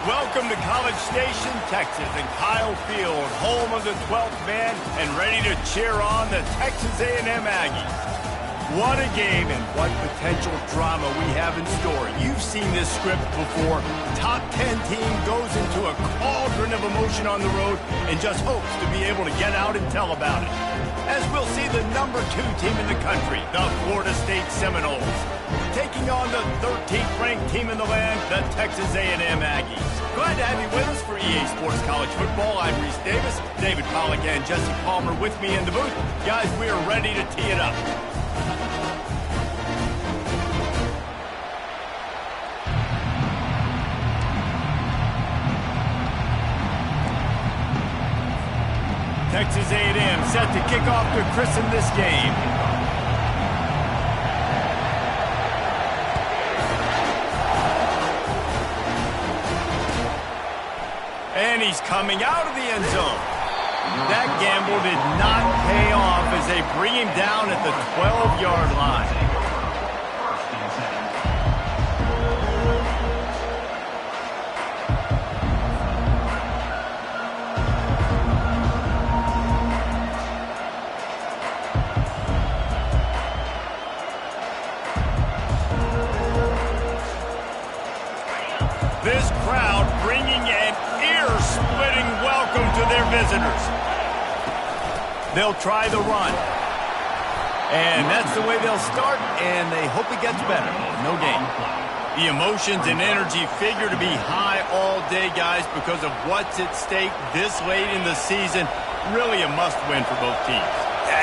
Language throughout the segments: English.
Welcome to College Station, Texas, and Kyle Field, home of the 12th man, and ready to cheer on the Texas A&M Aggies. What a game and what potential drama we have in store. You've seen this script before. Top 10 team goes into a cauldron of emotion on the road and just hopes to be able to get out and tell about it. As we'll see the number 2 team in the country, the Florida State Seminoles, taking on the 13th ranked team in the land, the Texas A&M Aggies. Glad to have you with us for EA Sports College Football. I'm Reese Davis, David Pollack, and Jesse Palmer with me in the booth. Guys, we are ready to tee it up. Texas A&M set to kick off to christen this game. And he's coming out of the end zone. That gamble did not pay off as they bring him down at the 12-yard line. This crowd bringing an ear-splitting welcome to their visitors. They'll try the run. And that's the way they'll start, and they hope it gets better. No gain. The emotions and energy figure to be high all day, guys, because of what's at stake this late in the season. Really a must-win for both teams.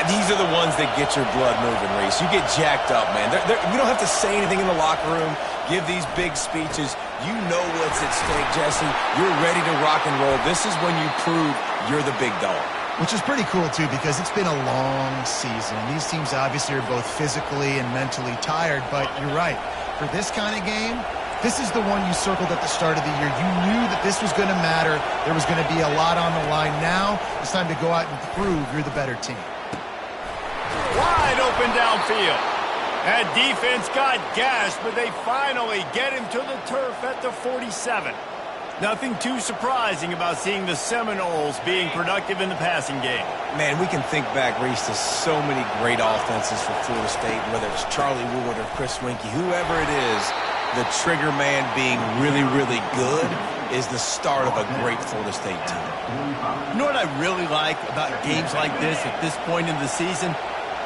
These are the ones that get your blood moving, Reese. You get jacked up, man. We don't have to say anything in the locker room, give these big speeches. You know what's at stake, Jesse. You're ready to rock and roll. This is when you prove you're the big dog. Which is pretty cool, too, because it's been a long season. These teams obviously are both physically and mentally tired, but you're right. For this kind of game, this is the one you circled at the start of the year. You knew that this was going to matter. There was going to be a lot on the line. Now it's time to go out and prove you're the better team. Wide open downfield. That defense got gashed, but they finally get him to the turf at the 47. Nothing too surprising about seeing the Seminoles being productive in the passing game. Man, we can think back, Reese, to so many great offenses for Florida State, whether it's Charlie Wood or Chris Winkie, whoever it is, the trigger man being really, really good is the start of a great Florida State team. You know what I really like about games like this at this point in the season?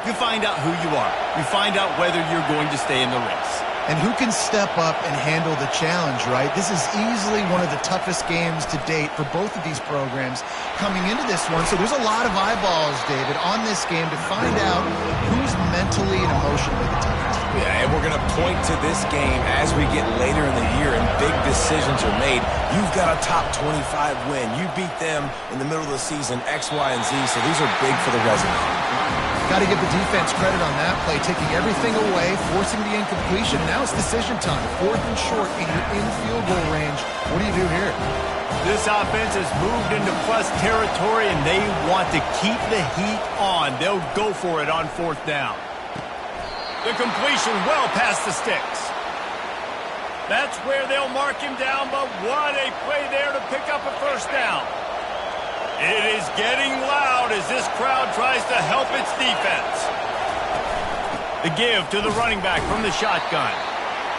You find out who you are. You find out whether you're going to stay in the race. And who can step up and handle the challenge, right? This is easily one of the toughest games to date for both of these programs coming into this one. So there's a lot of eyeballs, David, on this game to find out who's mentally and emotionally the toughest. Yeah, and we're going to point to this game as we get later in the year and big decisions are made. You've got a top 25 win. You beat them in the middle of the season, X, Y, and Z, so these are big for the resume. Got to give the defense credit on that play, taking everything away, forcing the incompletion. Now it's decision time. 4th and short, and you're in field goal range. What do you do here? This offense has moved into plus territory, and they want to keep the heat on. They'll go for it on 4th down. The completion well past the sticks. That's where they'll mark him down, but what a play there to pick up a 1st down. It is getting loud as this crowd tries to help its defense. The give to the running back from the shotgun.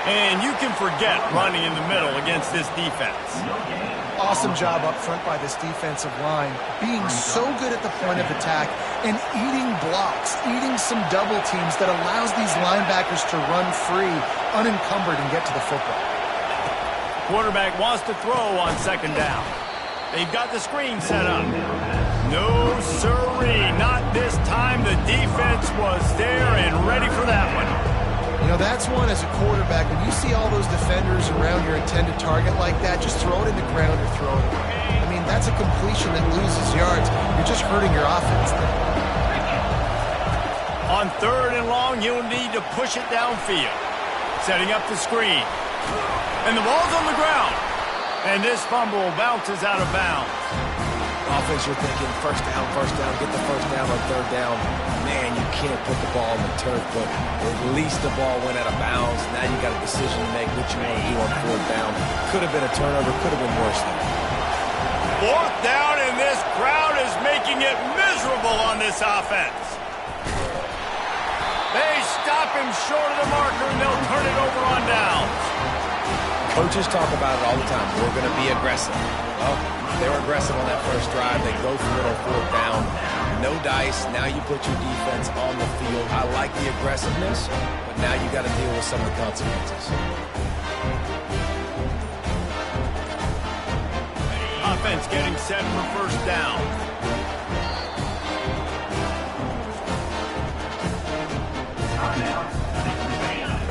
And you can forget running in the middle against this defense. Awesome job up front by this defensive line, being so good at the point of attack and eating blocks, eating some double teams that allows these linebackers to run free, unencumbered, and get to the football. Quarterback wants to throw on 2nd down. They've got the screen set up. No, sirree, not this time. The defense was there and ready for that one. You know, that's one as a quarterback. When you see all those defenders around your intended target like that, just throw it in the ground or throw it away. I mean, that's a completion that loses yards. You're just hurting your offense there. On 3rd and long, you'll need to push it downfield. Setting up the screen. And the ball's on the ground. And this fumble bounces out of bounds. Offense, you're thinking first down, get the first down on third down. Man, you can't put the ball on the turf, but at least the ball went out of bounds. Now you got a decision to make what you want to do on fourth down. Could have been a turnover, could have been worse than that. Fourth down, and this crowd is making it miserable on this offense. They stop him short of the marker, and they'll turn it over on downs. Coaches talk about it all the time. We're going to be aggressive. Well, they were aggressive on that first drive. They go for it on fourth down. No dice. Now you put your defense on the field. I like the aggressiveness, but now you got to deal with some of the consequences. Offense getting set for first down.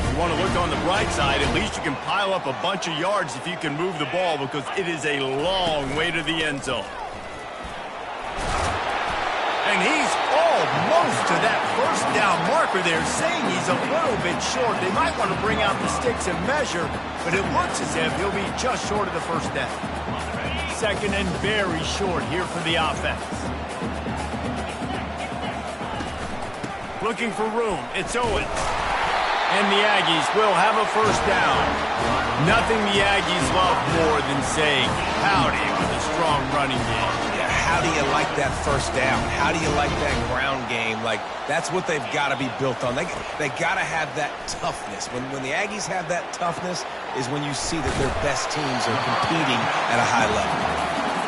You want to look on the bright side, at least you can pile up a bunch of yards if you can move the ball, because it is a long way to the end zone. And he's almost to that first down marker there, saying he's a little bit short. They might want to bring out the sticks and measure, but it looks as if he'll be just short of the first down. Second and very short here for the offense. Looking for room, it's Owens. And the Aggies will have a first down. Nothing the Aggies love more than saying howdy with a strong running game. Yeah, how do you like that first down? How do you like that ground game? Like, that's what they've got to be built on. They got to have that toughness. When the Aggies have that toughness is when you see that their best teams are competing at a high level.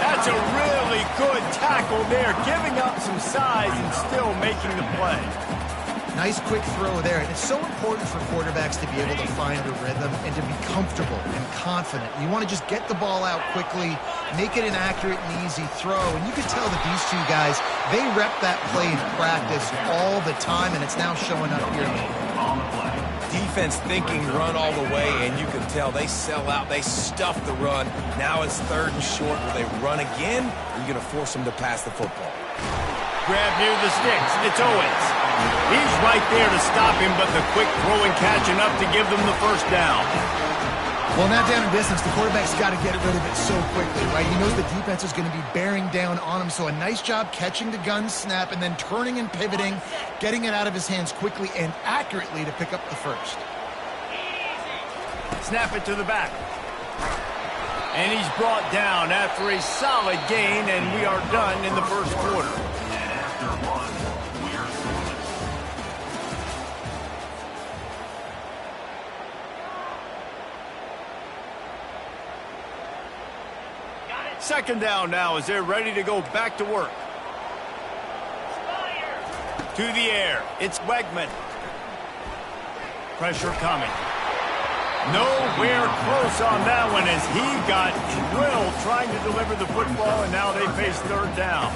That's a really good tackle there, giving up some size and still making the play. Nice quick throw there. And it's so important for quarterbacks to be able to find a rhythm and to be comfortable and confident. You want to just get the ball out quickly, make it an accurate and easy throw. And you can tell that these two guys, they rep that play in practice all the time, and it's now showing up here. Defense thinking run all the way, and you can tell they sell out. They stuff the run. Now it's third and short. Will they run again? Or are you going to force them to pass the football? Grab near the sticks. It's Owens. He's right there to stop him, but the quick throw and catch enough to give them the first down. Well, now down in distance, the quarterback's got to get rid of it so quickly, right? He knows the defense is going to be bearing down on him, so a nice job catching the gun snap and then turning and pivoting, getting it out of his hands quickly and accurately to pick up the first. Snap it to the back. And he's brought down after a solid gain, and we are done in the first quarter. Second down now as they're ready to go back to work. To the air, it's Wegman. Pressure coming. Nowhere close on that one as he got drilled trying to deliver the football, and now they face third down.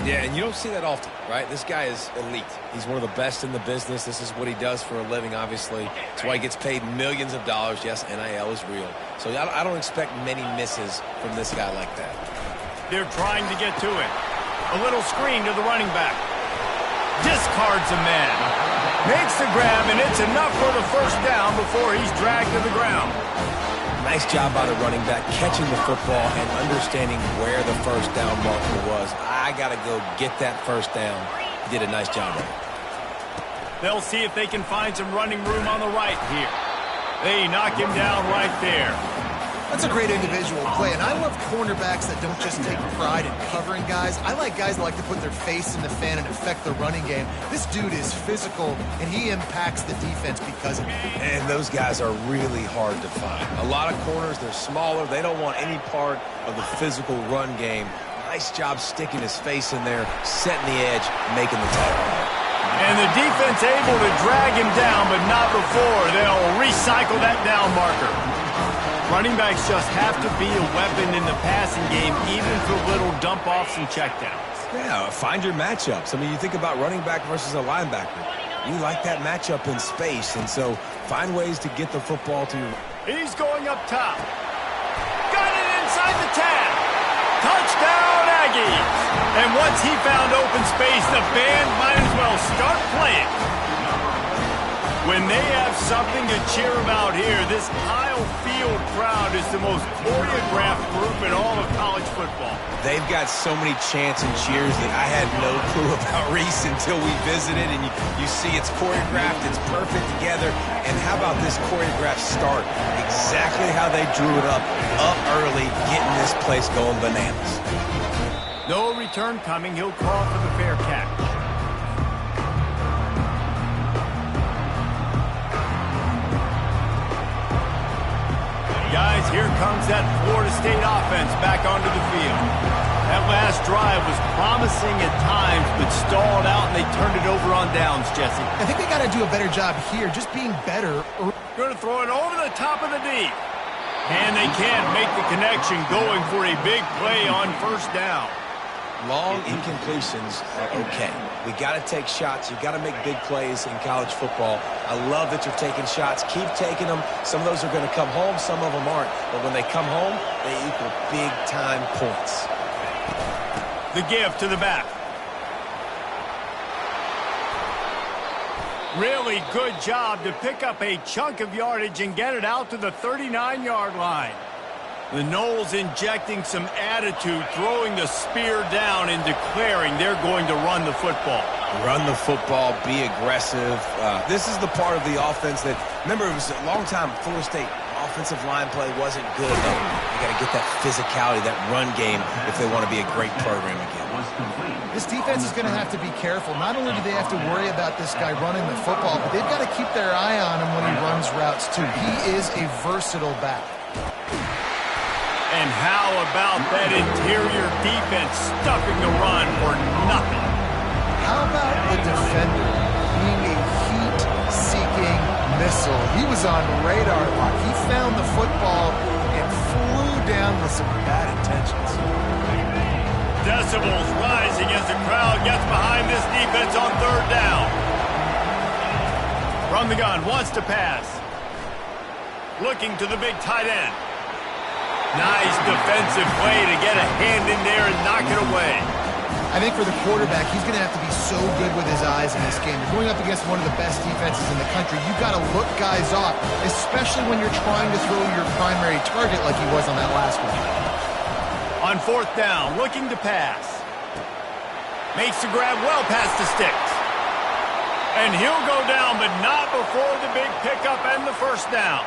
Yeah, and you don't see that often, right? This guy is elite. He's one of the best in the business. This is what he does for a living, obviously. That's why he gets paid millions of dollars. Yes, NIL is real. So I don't expect many misses from this guy like that. They're trying to get to it. A little screen to the running back. Discards a man. Makes the grab, and it's enough for the first down before he's dragged to the ground. Nice job by the running back, catching the football and understanding where the first down marker was. I got to go get that first down. He did a nice job of it. They'll see if they can find some running room on the right here. They knock him down right there. That's a great individual play, and I love cornerbacks that don't just take pride in covering guys. I like guys that like to put their face in the fan and affect the running game. This dude is physical, and he impacts the defense because of it. And those guys are really hard to find. A lot of corners, they're smaller. They don't want any part of the physical run game. Nice job sticking his face in there, setting the edge, making the tackle. And the defense able to drag him down, but not before they'll recycle that down marker. Running backs just have to be a weapon in the passing game, even for little dump-offs and checkdowns. Yeah, find your matchups. I mean, you think about running back versus a linebacker. You like that matchup in space, and so find ways to get the football to your... He's going up top. Got it inside the 10. Touchdown, Aggies! And once he found open space, the band might as well start playing. When they have something to cheer about here, this Kyle Field crowd is the most choreographed group in all of college football. They've got so many chants and cheers that I had no clue about, Reese, until we visited. And you see it's choreographed, it's perfect together. And how about this choreographed start? Exactly how they drew it up early, getting this place going bananas. No return coming. He'll call for the fair catch. Guys, here comes that Florida State offense back onto the field. That last drive was promising at times, but stalled out, and they turned it over on downs, Jesse. I think they got to do a better job here, just being better. Going to throw it over the top of the deep. And they can't make the connection, going for a big play on first down. Long incompletions are okay. We got to take shots. You got to make big plays in college football. I love that you're taking shots. Keep taking them. Some of those are going to come home. Some of them aren't. But when they come home, they equal big-time points. The give to the back. Really good job to pick up a chunk of yardage and get it out to the 39-yard line. The Noles injecting some attitude, throwing the spear down and declaring they're going to run the football. Run the football, be aggressive. This is the part of the offense that, remember, it was a long time, Florida State offensive line play wasn't good enough. They got to get that physicality, that run game, if they want to be a great program again. This defense is going to have to be careful. Not only do they have to worry about this guy running the football, but they've got to keep their eye on him when he runs routes, too. He is a versatile back. And how about that interior defense stuffing the run for nothing? How about the defender being a heat-seeking missile? He was on radar lock. He found the football and flew down with some bad intentions. Decibels rising as the crowd gets behind this defense on third down. From the gun, wants to pass. Looking to the big tight end. Nice defensive play to get a hand in there and knock it away. I think for the quarterback, he's going to have to be so good with his eyes in this game. You're going up against one of the best defenses in the country. You've got to look guys off, especially when you're trying to throw your primary target like he was on that last one. On fourth down, looking to pass. Makes the grab well past the sticks. And he'll go down, but not before the big pickup and the first down.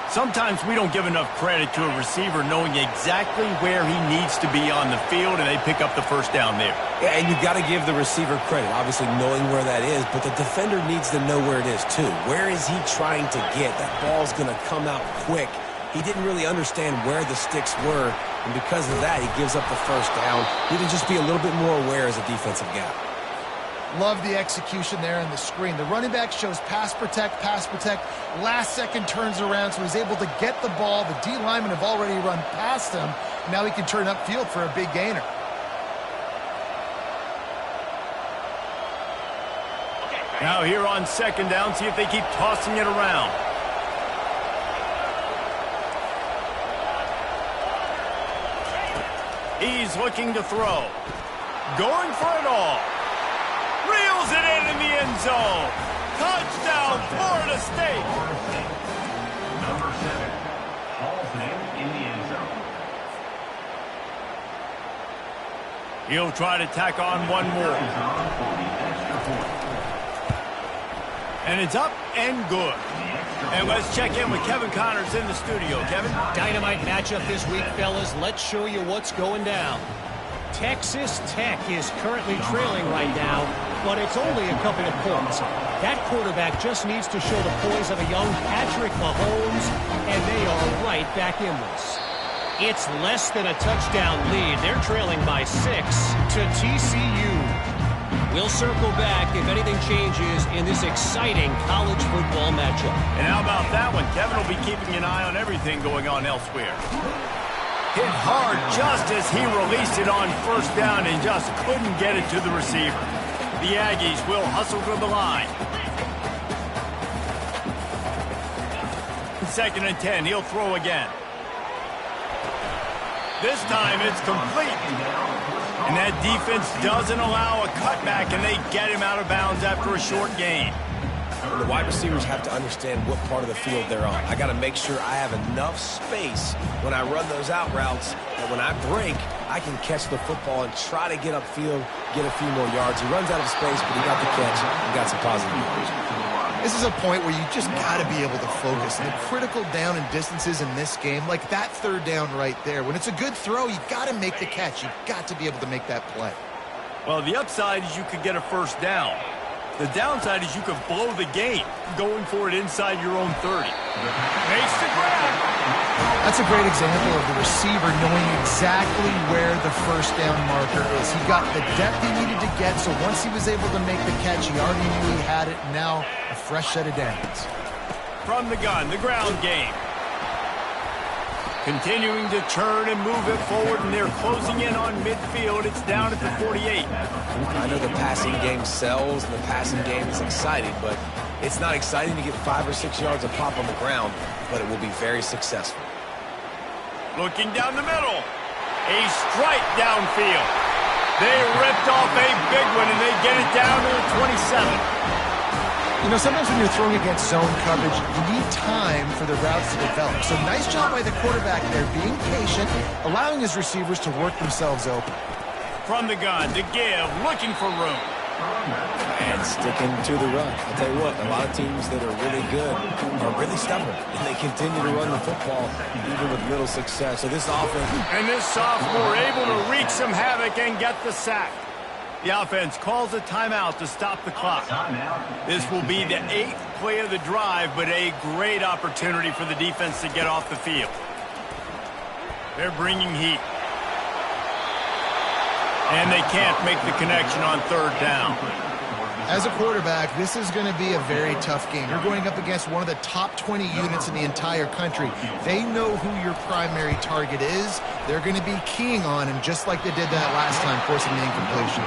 Sometimes we don't give enough credit to a receiver knowing exactly where he needs to be on the field, and they pick up the first down there. Yeah, and you've got to give the receiver credit, obviously knowing where that is, but the defender needs to know where it is too. Where is he trying to get? That ball's going to come out quick. He didn't really understand where the sticks were, and because of that, he gives up the first down. Need to just be a little bit more aware as a defensive guy. Love the execution there in the screen. The running back shows pass protect, last second turns around, so he's able to get the ball. The D linemen have already run past him. Now he can turn upfield for a big gainer. Now here on second down, see if they keep tossing it around. He's looking to throw. Going for it all. Reels it in the end zone. Touchdown, Florida State. Number 7, Hall's name in the end zone. He'll try to tack on one more. And it's up and good. And let's check in with Kevin Connors in the studio. Kevin? Dynamite matchup this week, fellas. Let's show you what's going down. Texas Tech is currently trailing right now, but it's only a couple of points. That quarterback just needs to show the poise of a young Patrick Mahomes, and they are right back in this. It's less than a touchdown lead. They're trailing by 6 to TCU. We'll circle back if anything changes in this exciting college football matchup. And how about that one? Kevin will be keeping an eye on everything going on elsewhere. Hit hard just as he released it on first down and just couldn't get it to the receiver. The Aggies will hustle to the line. 2nd and 10, he'll throw again. This time it's complete. And that defense doesn't allow a cutback, and they get him out of bounds after a short gain. and the wide receivers have to understand what part of the field they're on. I got to make sure I have enough space when I run those out routes that when I break, I can catch the football and try to get upfield, get a few more yards. He runs out of space, but he got the catch and got some positive yards. This is a point where you just got to be able to focus. The critical down and distances in this game, like that third down right there. When it's a good throw, you got to make the catch. You've got to be able to make that play. Well, the upside is you could get a first down. The downside is you could blow the game going for it inside your own 30. Makes the grab. That's a great example of the receiver knowing exactly where the first down marker is. He got the depth he needed to get, so once he was able to make the catch, he already knew he had it. Now a fresh set of downs. From the gun, the ground game. Continuing to turn and move it forward, and they're closing in on midfield. It's down at the 48. I know the passing game sells and the passing game is exciting, but it's not exciting to get 5 or 6 yards of pop on the ground, but it will be very successful. Looking down the middle. A strike downfield. They ripped off a big one, and they get it down to the 27. You know, sometimes when you're throwing against zone coverage, you need time for the routes to develop. So nice job by the quarterback there, being patient, allowing his receivers to work themselves open. From the gun, to give, looking for room. And sticking to the run. I'll tell you what, a lot of teams that are really good are really stubborn, and they continue to run the football even with little success. So this offense... And this sophomore able to wreak some havoc and get the sack. The offense calls a timeout to stop the clock. This will be the 8th play of the drive, but a great opportunity for the defense to get off the field. They're bringing heat. And they can't make the connection on third down. As a quarterback, this is going to be a very tough game. You're going up against one of the top 20 units in the entire country. They know who your primary target is. They're going to be keying on him, just like they did that last time, forcing the incompletion.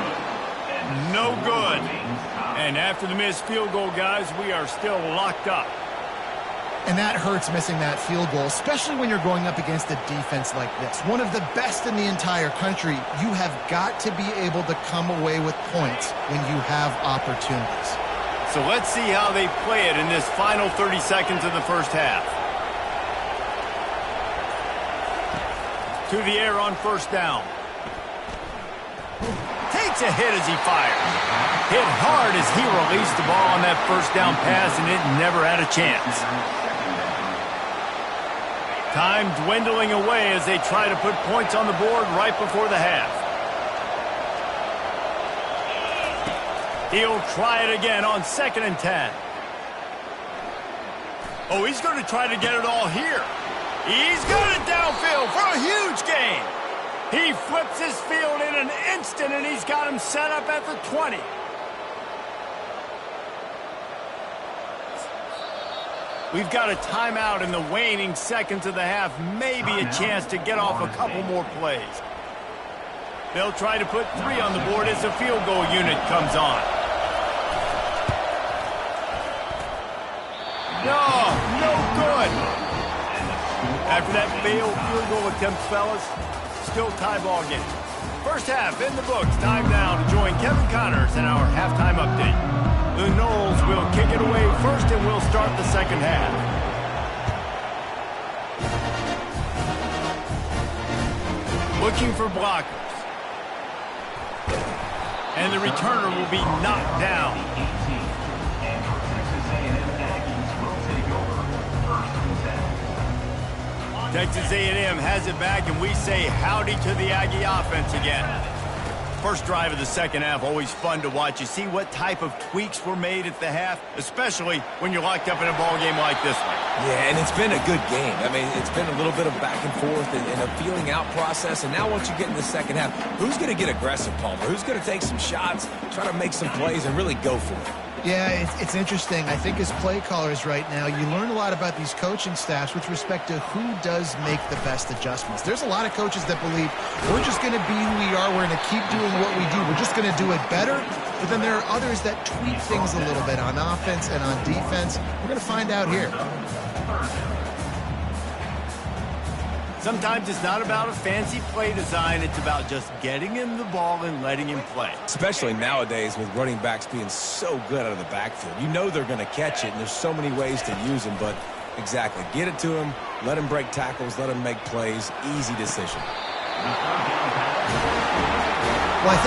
No good. And after the missed field goal, guys, we are still locked up. And that hurts, missing that field goal, especially when you're going up against a defense like this. One of the best in the entire country. You have got to be able to come away with points when you have opportunities. So let's see how they play it in this final 30 seconds of the first half. To the air on first down. Takes a hit as he fires. Hit hard as he released the ball on that first down pass, and it never had a chance. Time dwindling away as they try to put points on the board right before the half. He'll try it again on 2nd and 10. Oh, he's going to try to get it all here. He's got it downfield for a huge gain. He flips his field in an instant, and he's got him set up at the 20. We've got a timeout in the waning seconds of the half. Maybe a chance to get off a couple more plays. They'll try to put 3 on the board as the field goal unit comes on. No good. After that failed field goal attempt, fellas, still tie ball game. First half in the books. Time now to join Kevin Connors in our halftime update. The Noles will kick it away first, and we'll start the second half. Looking for blockers. And the returner will be knocked down. Texas A&M has it back, and we say howdy to the Aggie offense again. First drive of the second half, always fun to watch. You see what type of tweaks were made at the half, especially when you're locked up in a ball game like this one. Yeah, and it's been a good game. I mean, it's been a little bit of back and forth and a feeling out process. And now once you get in the second half, who's going to get aggressive, Palmer? Who's going to take some shots, try to make some plays, and really go for it? Yeah, it's interesting. I think as play callers right now, you learn a lot about these coaching staffs with respect to who does make the best adjustments. There's a lot of coaches that believe we're just going to be who we are. We're going to keep doing what we do. We're just going to do it better. But then there are others that tweak things a little bit on offense and on defense. We're going to find out here. Sometimes it's not about a fancy play design. It's about just getting him the ball and letting him play. Especially nowadays with running backs being so good out of the backfield. You know they're going to catch it, and there's so many ways to use them. But exactly, get it to him, let him break tackles, let him make plays. Easy decision. Well, I think